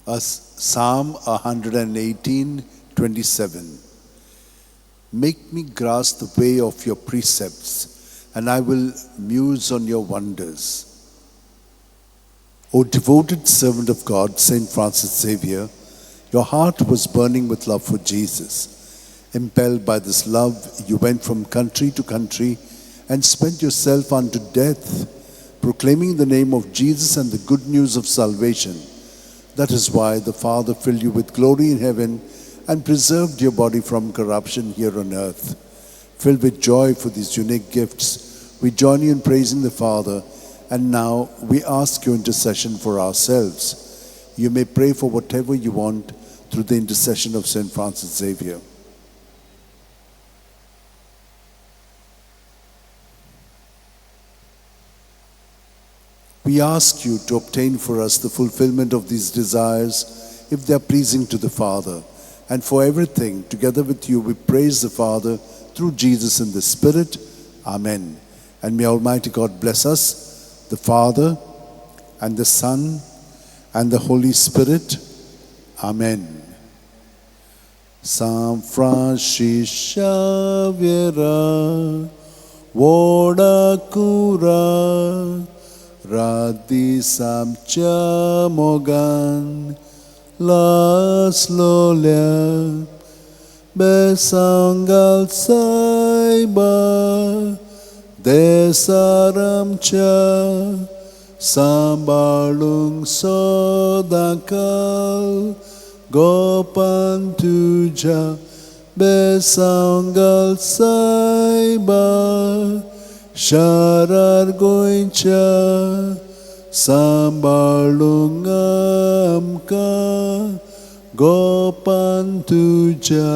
Psalm 118:27. Make me grasp the way of your precepts, and I will muse on your wonders. O devoted servant of God, Saint Francis Xavier, your heart was burning with love for Jesus. Impelled by this love, you went from country to country and spent yourself unto death, proclaiming the name of Jesus and the good news of salvation. That is why the Father filled you with glory in heaven and preserved your body from corruption here on earth. Filled with joy for these unique gifts, we join you in praising the Father, and now we ask your intercession for ourselves. You may pray for whatever you want through the intercession of Saint Francis Xavier. We ask you to obtain for us the fulfillment of these desires, if they are pleasing to the Father. And for everything, together with you, we praise the Father through Jesus in the Spirit. Amen. And may Almighty God bless us, the Father, and the Son, and the Holy Spirit. Amen. San Francis Xavier, Voda Cura, Radi Samcha Mogan, Las Lolia, Besangal Saiba, Desaramcha, Sambalung Sodakal, Gopan Tuja, Besangal Saiba, Sharar Goincha, Sambalungamka, Gopan Tuja.